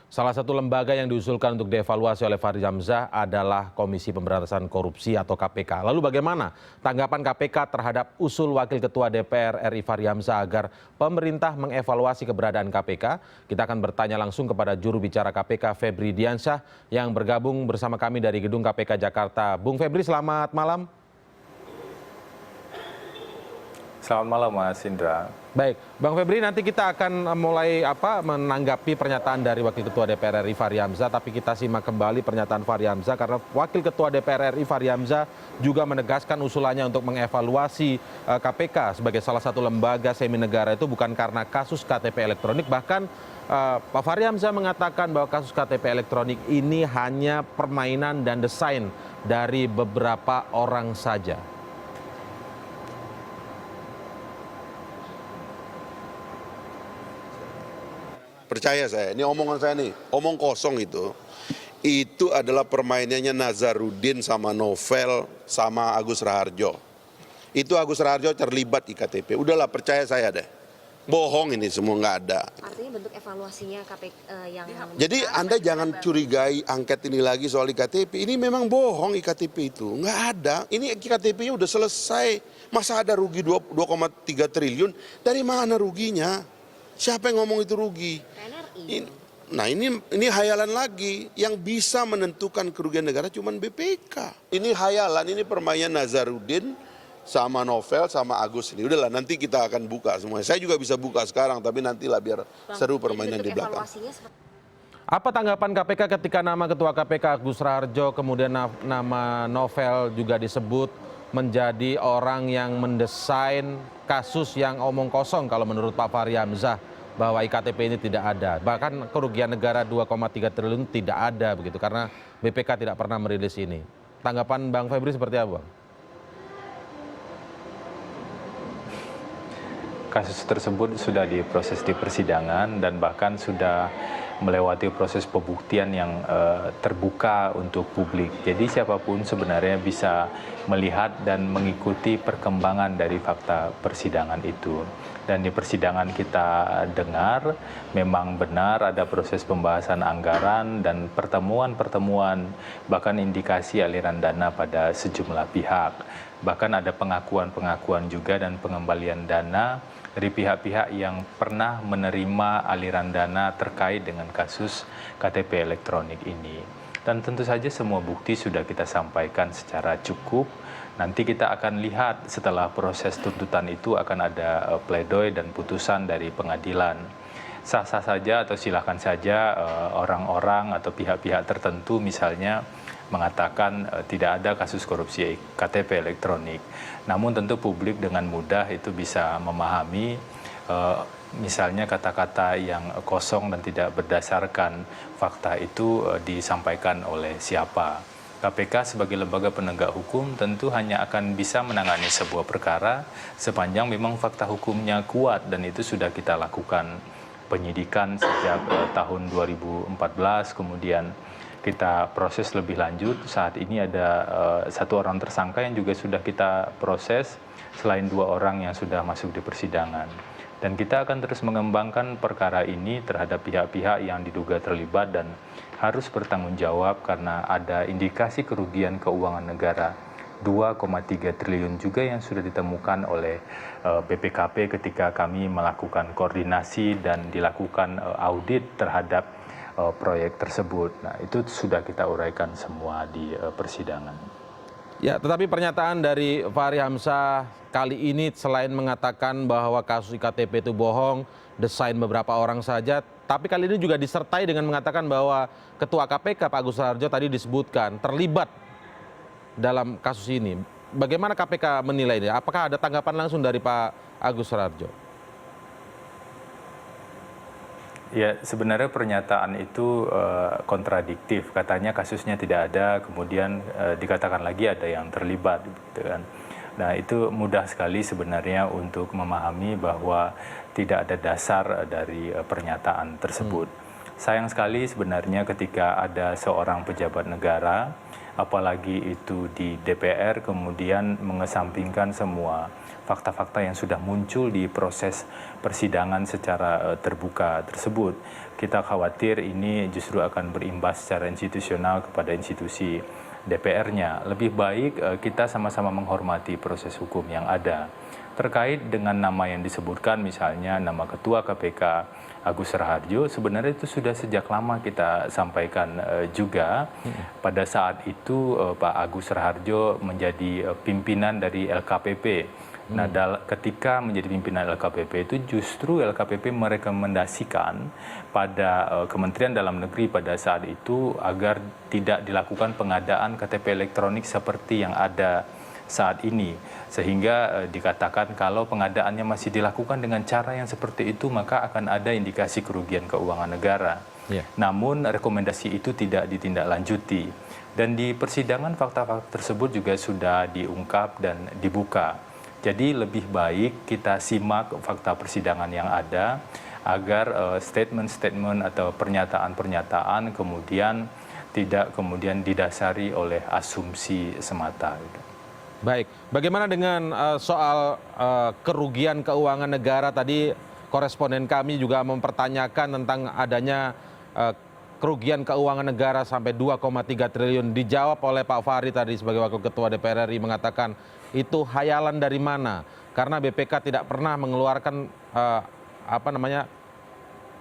Salah satu lembaga yang diusulkan untuk dievaluasi oleh Fahri Hamzah adalah Komisi Pemberantasan Korupsi atau KPK. Lalu bagaimana tanggapan KPK terhadap usul Wakil Ketua DPR RI Fahri Hamzah agar pemerintah mengevaluasi keberadaan KPK? Kita akan bertanya langsung kepada juru bicara KPK Febri Diansyah yang bergabung bersama kami dari Gedung KPK Jakarta. Bung Febri, selamat malam. Selamat malam Mas Indra. Baik, Bang Febri, nanti kita akan mulai menanggapi pernyataan dari Wakil Ketua DPR RI Fahri Hamzah, tapi kita simak kembali pernyataan Fahri Hamzah karena Wakil Ketua DPR RI Fahri Hamzah juga menegaskan usulannya untuk mengevaluasi KPK sebagai salah satu lembaga semi negara itu bukan karena kasus KTP elektronik, bahkan Pak Fahri Hamzah mengatakan bahwa kasus KTP elektronik ini hanya permainan dan desain dari beberapa orang saja. Percaya saya, ini omongan saya nih, omong kosong itu adalah permainannya Nazarudin sama Novel sama Agus Raharjo. Itu Agus Raharjo terlibat IKTP, udahlah percaya saya deh. Bohong ini semua, nggak ada. Artinya bentuk evaluasinya KPK yang... Jadi Anda jangan curigai angket ini lagi soal IKTP, ini memang bohong IKTP itu, nggak ada. Ini IKTP-nya udah selesai, masa ada rugi 2,3 triliun, dari mana ruginya? Siapa yang ngomong itu rugi? Nah ini hayalan lagi, yang bisa menentukan kerugian negara cuma BPK. Ini hayalan, ini permainan Nazarudin sama Novel sama Agus ini. Udahlah nanti kita akan buka semuanya. Saya juga bisa buka sekarang, tapi nantilah biar seru permainan di belakang. Apa tanggapan KPK ketika nama Ketua KPK Agus Raharjo kemudian nama Novel juga disebut menjadi orang yang mendesain kasus yang omong kosong kalau menurut Pak Fahri Hamzah bahwa IKTP ini tidak ada. Bahkan kerugian negara 2,3 triliun tidak ada begitu karena BPK tidak pernah merilis ini. Tanggapan Bang Febri seperti apa, Bang? Kasus tersebut sudah diproses di persidangan dan bahkan sudah melewati proses pembuktian yang terbuka untuk publik. Jadi siapapun sebenarnya bisa melihat dan mengikuti perkembangan dari fakta persidangan itu. Dan di persidangan kita dengar memang benar ada proses pembahasan anggaran dan pertemuan-pertemuan, bahkan indikasi aliran dana pada sejumlah pihak. Bahkan ada pengakuan-pengakuan juga dan pengembalian dana dari pihak-pihak yang pernah menerima aliran dana terkait dengan kasus KTP elektronik ini. Dan tentu saja semua bukti sudah kita sampaikan secara cukup. Nanti kita akan lihat setelah proses tuntutan itu akan ada pledoi dan putusan dari pengadilan. Sah-sah saja atau silakan saja orang-orang atau pihak-pihak tertentu misalnya mengatakan tidak ada kasus korupsi KTP elektronik. Namun tentu publik dengan mudah itu bisa memahami misalnya kata-kata yang kosong dan tidak berdasarkan fakta itu disampaikan oleh siapa. KPK sebagai lembaga penegak hukum tentu hanya akan bisa menangani sebuah perkara sepanjang memang fakta hukumnya kuat dan itu sudah kita lakukan penyidikan sejak tahun 2014, kemudian kita proses lebih lanjut. Saat ini ada satu orang tersangka yang juga sudah kita proses selain 2 orang yang sudah masuk di persidangan. Dan kita akan terus mengembangkan perkara ini terhadap pihak-pihak yang diduga terlibat dan harus bertanggung jawab karena ada indikasi kerugian keuangan negara 2,3 triliun juga yang sudah ditemukan oleh BPKP ketika kami melakukan koordinasi dan dilakukan audit terhadap proyek tersebut. Nah, itu sudah kita uraikan semua di persidangan. Ya, tetapi pernyataan dari Fahri Hamzah kali ini selain mengatakan bahwa kasus IKTP itu bohong, desain beberapa orang saja, tapi kali ini juga disertai dengan mengatakan bahwa Ketua KPK Pak Agus Raharjo tadi disebutkan terlibat dalam kasus ini. Bagaimana KPK menilai ini? Apakah ada tanggapan langsung dari Pak Agus Raharjo? Ya, sebenarnya pernyataan itu kontradiktif. Katanya kasusnya tidak ada, kemudian dikatakan lagi ada yang terlibat, gitu kan. Nah, itu mudah sekali sebenarnya untuk memahami bahwa tidak ada dasar dari pernyataan tersebut. Sayang sekali sebenarnya ketika ada seorang pejabat negara apalagi itu di DPR, kemudian mengesampingkan semua fakta-fakta yang sudah muncul di proses persidangan secara terbuka tersebut. Kita khawatir ini justru akan berimbas secara institusional kepada institusi DPR-nya. Lebih baik kita sama-sama menghormati proses hukum yang ada. Terkait dengan nama yang disebutkan, misalnya nama Ketua KPK Agus Raharjo, sebenarnya itu sudah sejak lama kita sampaikan juga. Pada saat itu Pak Agus Raharjo menjadi pimpinan dari LKPP. Nah, ketika menjadi pimpinan LKPP itu justru LKPP merekomendasikan pada Kementerian Dalam Negeri pada saat itu agar tidak dilakukan pengadaan KTP elektronik seperti yang ada saat ini. Sehingga dikatakan kalau pengadaannya masih dilakukan dengan cara yang seperti itu, maka akan ada indikasi kerugian keuangan negara. Namun rekomendasi itu tidak ditindaklanjuti. Dan di persidangan fakta-fakta tersebut juga sudah diungkap dan dibuka. Jadi lebih baik kita simak fakta persidangan yang ada agar statement-statement atau pernyataan-pernyataan kemudian tidak kemudian didasari oleh asumsi semata. Baik, bagaimana dengan soal kerugian keuangan negara? Tadi koresponden kami juga mempertanyakan tentang adanya kerugian keuangan negara sampai 2,3 triliun. Dijawab oleh Pak Fahri tadi sebagai Wakil Ketua DPR RI mengatakan itu hayalan dari mana? Karena BPK tidak pernah mengeluarkan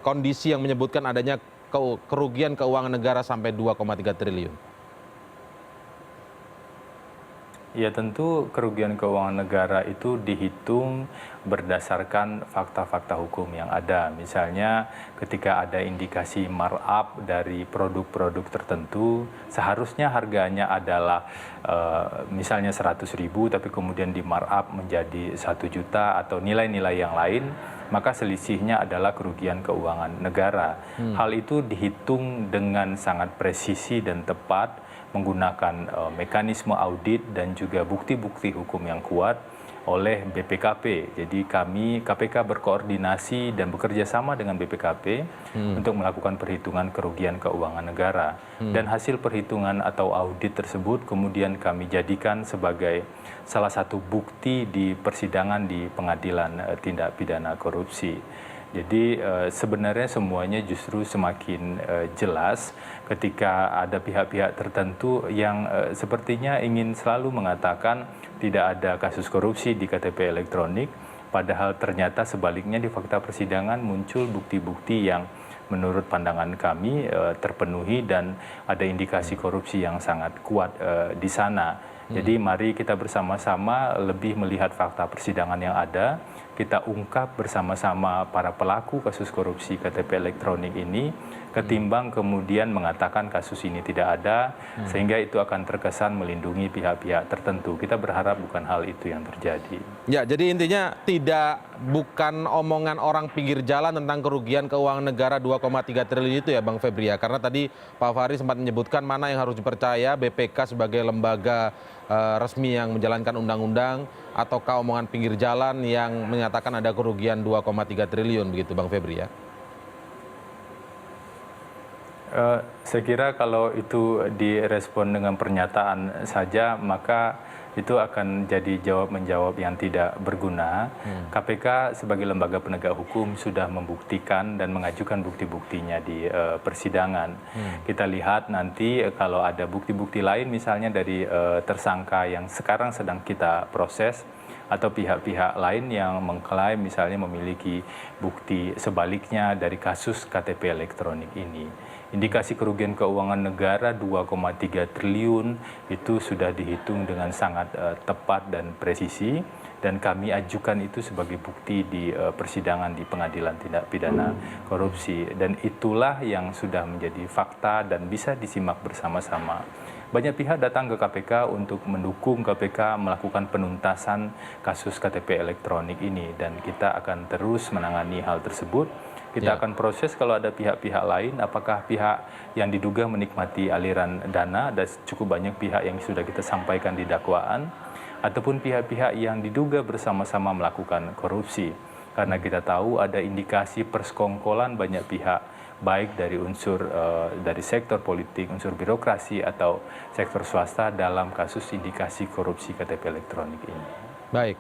kondisi yang menyebutkan adanya kerugian keuangan negara sampai 2,3 triliun. Ya, tentu kerugian keuangan negara itu dihitung berdasarkan fakta-fakta hukum yang ada. Misalnya ketika ada indikasi markup dari produk-produk tertentu, seharusnya harganya adalah misalnya 100.000 tapi kemudian di markup menjadi 1 juta atau nilai-nilai yang lain, maka selisihnya adalah kerugian keuangan negara. Hal itu dihitung dengan sangat presisi dan tepat, menggunakan mekanisme audit dan juga bukti-bukti hukum yang kuat oleh BPKP. Jadi kami KPK berkoordinasi dan bekerja sama dengan BPKP untuk melakukan perhitungan kerugian keuangan negara. Dan hasil perhitungan atau audit tersebut kemudian kami jadikan sebagai salah satu bukti di persidangan di Pengadilan Tindak Pidana Korupsi. Jadi sebenarnya semuanya justru semakin jelas ketika ada pihak-pihak tertentu yang sepertinya ingin selalu mengatakan tidak ada kasus korupsi di KTP elektronik, padahal ternyata sebaliknya di fakta persidangan muncul bukti-bukti yang menurut pandangan kami terpenuhi dan ada indikasi korupsi yang sangat kuat di sana. Jadi mari kita bersama-sama lebih melihat fakta persidangan yang ada, kita ungkap bersama-sama para pelaku kasus korupsi KTP elektronik ini, ketimbang kemudian mengatakan kasus ini tidak ada, sehingga itu akan terkesan melindungi pihak-pihak tertentu. Kita berharap bukan hal itu yang terjadi. Ya, jadi intinya bukan omongan orang pinggir jalan tentang kerugian keuangan negara 2,3 triliun itu ya Bang Febri ya. Karena tadi Pak Fahri sempat menyebutkan mana yang harus dipercaya, BPK sebagai lembaga resmi yang menjalankan undang-undang ataukah omongan pinggir jalan yang menyatakan ada kerugian 2,3 triliun begitu Bang Febri ya. Saya kira kalau itu direspon dengan pernyataan saja, maka itu akan jadi jawab-menjawab yang tidak berguna. KPK sebagai lembaga penegak hukum sudah membuktikan dan mengajukan bukti-buktinya di persidangan. Kita lihat nanti kalau ada bukti-bukti lain misalnya dari tersangka yang sekarang sedang kita proses, atau pihak-pihak lain yang mengklaim misalnya memiliki bukti sebaliknya dari kasus KTP elektronik ini. Indikasi kerugian keuangan negara 2,3 triliun itu sudah dihitung dengan sangat tepat dan presisi, dan kami ajukan itu sebagai bukti di persidangan di Pengadilan Tindak Pidana Korupsi, dan itulah yang sudah menjadi fakta dan bisa disimak bersama-sama. Banyak pihak datang ke KPK untuk mendukung KPK melakukan penuntasan kasus KTP elektronik ini, dan kita akan terus menangani hal tersebut. Kita akan proses kalau ada pihak-pihak lain, apakah pihak yang diduga menikmati aliran dana, ada cukup banyak pihak yang sudah kita sampaikan di dakwaan, ataupun pihak-pihak yang diduga bersama-sama melakukan korupsi. Karena kita tahu ada indikasi persekongkolan banyak pihak baik dari unsur dari sektor politik, unsur birokrasi atau sektor swasta dalam kasus indikasi korupsi KTP elektronik ini. Baik.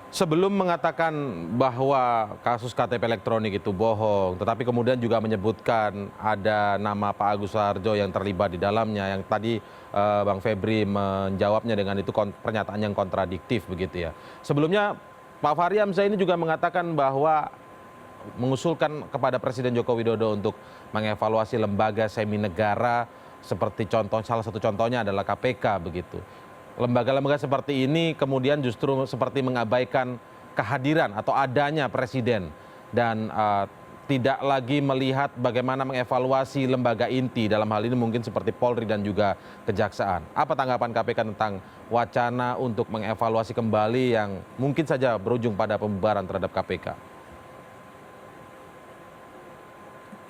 Sebelum mengatakan bahwa kasus KTP elektronik itu bohong, tetapi kemudian juga menyebutkan ada nama Pak Agus Raharjo yang terlibat di dalamnya, yang tadi Bang Febri menjawabnya dengan itu pernyataan yang kontradiktif begitu ya. Sebelumnya Pak Fahri Hamzah ini juga mengatakan bahwa mengusulkan kepada Presiden Joko Widodo untuk mengevaluasi lembaga semi negara seperti salah satu contohnya adalah KPK begitu. Lembaga-lembaga seperti ini kemudian justru seperti mengabaikan kehadiran atau adanya presiden dan tidak lagi melihat bagaimana mengevaluasi lembaga inti dalam hal ini mungkin seperti Polri dan juga Kejaksaan. Apa tanggapan KPK tentang wacana untuk mengevaluasi kembali yang mungkin saja berujung pada pembubaran terhadap KPK?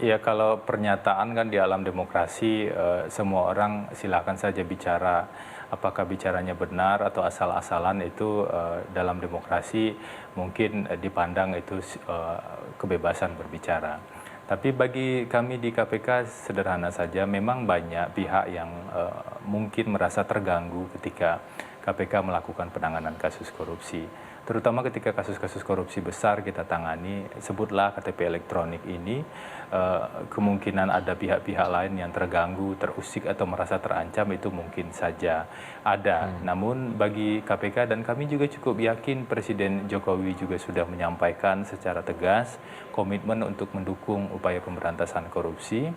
Ya, kalau pernyataan kan di alam demokrasi semua orang silakan saja bicara. Apakah bicaranya benar atau asal-asalan itu dalam demokrasi mungkin dipandang itu kebebasan berbicara. Tapi bagi kami di KPK sederhana saja, memang banyak pihak yang mungkin merasa terganggu ketika KPK melakukan penanganan kasus korupsi. Terutama ketika kasus-kasus korupsi besar kita tangani, sebutlah KTP elektronik ini, kemungkinan ada pihak-pihak lain yang terganggu, terusik atau merasa terancam itu mungkin saja ada. Namun bagi KPK dan kami juga cukup yakin Presiden Jokowi juga sudah menyampaikan secara tegas komitmen untuk mendukung upaya pemberantasan korupsi.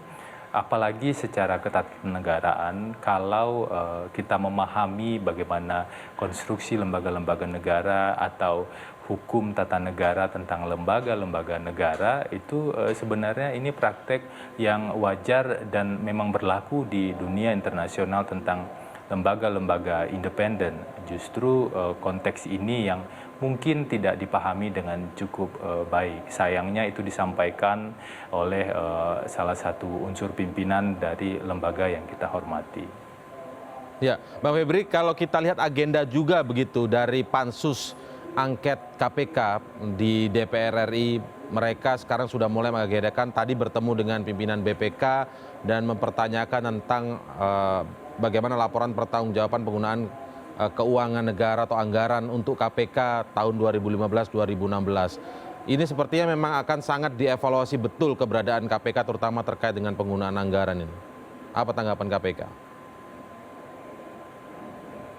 Apalagi secara ketatanegaraan, kalau kita memahami bagaimana konstruksi lembaga-lembaga negara atau hukum tata negara tentang lembaga-lembaga negara, itu sebenarnya ini praktek yang wajar dan memang berlaku di dunia internasional tentang lembaga-lembaga independen. Justru konteks ini yang mungkin tidak dipahami dengan cukup baik. Sayangnya itu disampaikan oleh salah satu unsur pimpinan dari lembaga yang kita hormati. Ya, Bang Febri, kalau kita lihat agenda juga begitu dari pansus angket KPK di DPR RI, mereka sekarang sudah mulai mengagendakan tadi bertemu dengan pimpinan BPK dan mempertanyakan tentang bagaimana laporan pertanggungjawaban penggunaan keuangan negara atau anggaran untuk KPK tahun 2015-2016. Ini sepertinya memang akan sangat dievaluasi betul keberadaan KPK terutama terkait dengan penggunaan anggaran ini. Apa tanggapan KPK?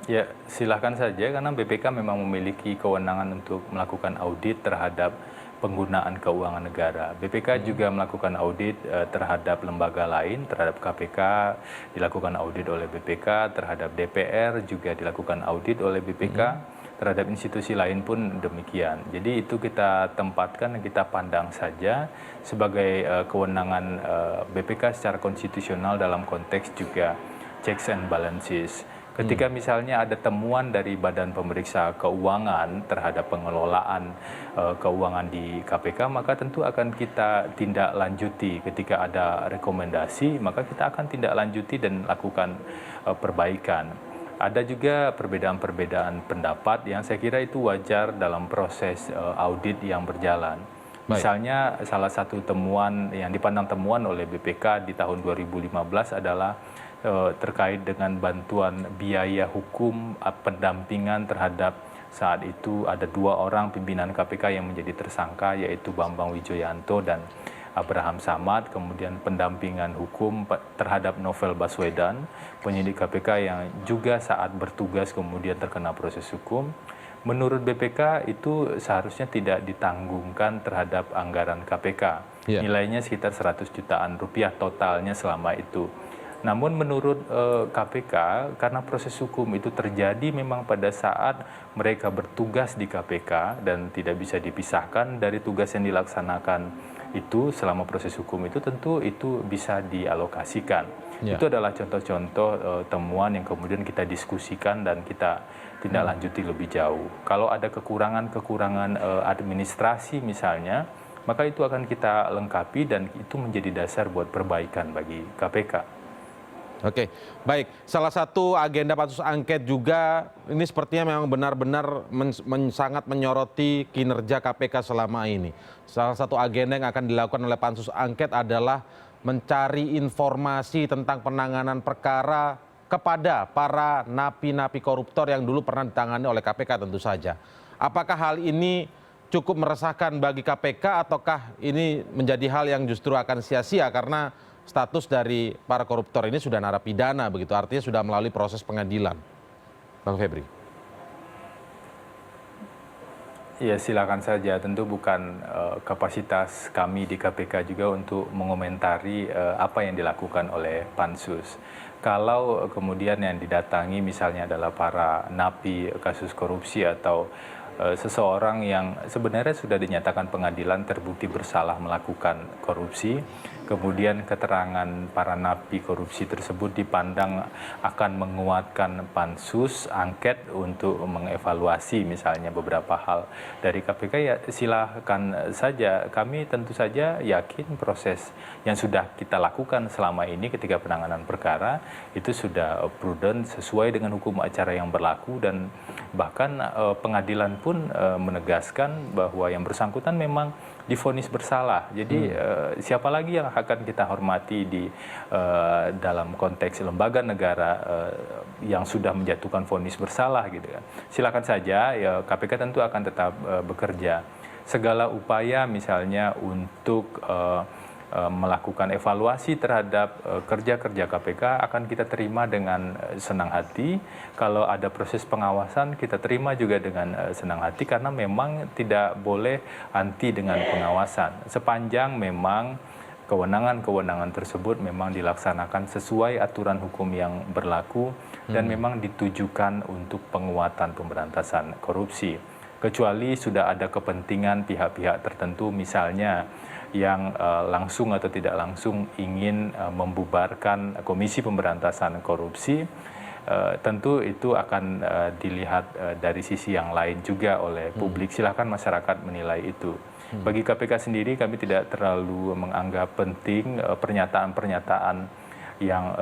Ya, silahkan saja karena BPK memang memiliki kewenangan untuk melakukan audit terhadap penggunaan keuangan negara. BPK juga melakukan audit terhadap lembaga lain, terhadap KPK dilakukan audit oleh BPK, terhadap DPR juga dilakukan audit oleh BPK, terhadap institusi lain pun demikian. Jadi itu kita tempatkan dan kita pandang saja sebagai kewenangan BPK secara konstitusional dalam konteks juga checks and balances. Ketika misalnya ada temuan dari Badan Pemeriksa Keuangan terhadap pengelolaan keuangan di KPK, maka tentu akan kita tindak lanjuti. Ketika ada rekomendasi, maka kita akan tindak lanjuti dan lakukan perbaikan. Ada juga perbedaan-perbedaan pendapat yang saya kira itu wajar dalam proses audit yang berjalan. Misalnya salah satu temuan yang dipandang temuan oleh BPK di tahun 2015 adalah terkait dengan bantuan biaya hukum pendampingan terhadap saat itu ada 2 orang pimpinan KPK yang menjadi tersangka, yaitu Bambang Wijoyanto dan Abraham Samad, kemudian pendampingan hukum terhadap Novel Baswedan, penyidik KPK yang juga saat bertugas kemudian terkena proses hukum. Menurut BPK itu seharusnya tidak ditanggungkan terhadap anggaran KPK. Nilainya sekitar 100 jutaan rupiah totalnya selama itu. Namun menurut KPK, karena proses hukum itu terjadi memang pada saat mereka bertugas di KPK dan tidak bisa dipisahkan dari tugas yang dilaksanakan itu selama proses hukum itu, tentu itu bisa dialokasikan. Itu adalah contoh-contoh temuan yang kemudian kita diskusikan dan kita tindak lanjuti lebih jauh. Kalau ada kekurangan-kekurangan administrasi misalnya, maka itu akan kita lengkapi dan itu menjadi dasar buat perbaikan bagi KPK. Oke, baik. Salah satu agenda pansus angket juga ini sepertinya memang benar-benar sangat menyoroti kinerja KPK selama ini. Salah satu agenda yang akan dilakukan oleh pansus angket adalah mencari informasi tentang penanganan perkara kepada para napi-napi koruptor yang dulu pernah ditangani oleh KPK tentu saja. Apakah hal ini cukup meresahkan bagi KPK ataukah ini menjadi hal yang justru akan sia-sia karena status dari para koruptor ini sudah narapidana begitu, artinya sudah melalui proses pengadilan. Bang Febri. Ya silakan saja, tentu bukan kapasitas kami di KPK juga untuk mengomentari apa yang dilakukan oleh Pansus. Kalau kemudian yang didatangi misalnya adalah para napi kasus korupsi atau seseorang yang sebenarnya sudah dinyatakan pengadilan terbukti bersalah melakukan korupsi, kemudian keterangan para napi korupsi tersebut dipandang akan menguatkan pansus angket untuk mengevaluasi misalnya beberapa hal dari KPK, ya silahkan saja. Kami tentu saja yakin proses yang sudah kita lakukan selama ini ketika penanganan perkara itu sudah prudent sesuai dengan hukum acara yang berlaku, dan bahkan pengadilan pun menegaskan bahwa yang bersangkutan memang divonis bersalah. Jadi siapa lagi yang akan kita hormati di dalam konteks lembaga negara yang sudah menjatuhkan vonis bersalah gitu kan. Silakan saja, ya KPK tentu akan tetap bekerja. Segala upaya misalnya untuk melakukan evaluasi terhadap kerja-kerja KPK akan kita terima dengan senang hati. Kalau ada proses pengawasan kita terima juga dengan senang hati, karena memang tidak boleh anti dengan pengawasan. Sepanjang memang kewenangan-kewenangan tersebut memang dilaksanakan sesuai aturan hukum yang berlaku dan memang ditujukan untuk penguatan pemberantasan korupsi. Kecuali sudah ada kepentingan pihak-pihak tertentu misalnya yang langsung atau tidak langsung ingin membubarkan Komisi Pemberantasan Korupsi, tentu itu akan dilihat dari sisi yang lain juga oleh publik. Silahkan masyarakat menilai itu. Bagi KPK sendiri kami tidak terlalu menganggap penting pernyataan-pernyataan yang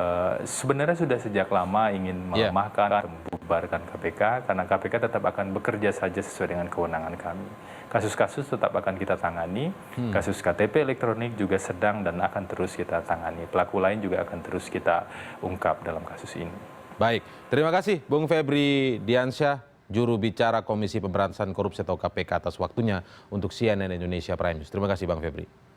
sebenarnya sudah sejak lama ingin melemahkan, membubarkan KPK, karena KPK tetap akan bekerja saja sesuai dengan kewenangan kami. Kasus-kasus tetap akan kita tangani, kasus KTP elektronik juga sedang dan akan terus kita tangani. Pelaku lain juga akan terus kita ungkap dalam kasus ini. Baik, terima kasih Bung Febri Diansyah, juru bicara Komisi Pemberantasan Korupsi atau KPK atas waktunya untuk CNN Indonesia Prime News. Terima kasih Bang Febri.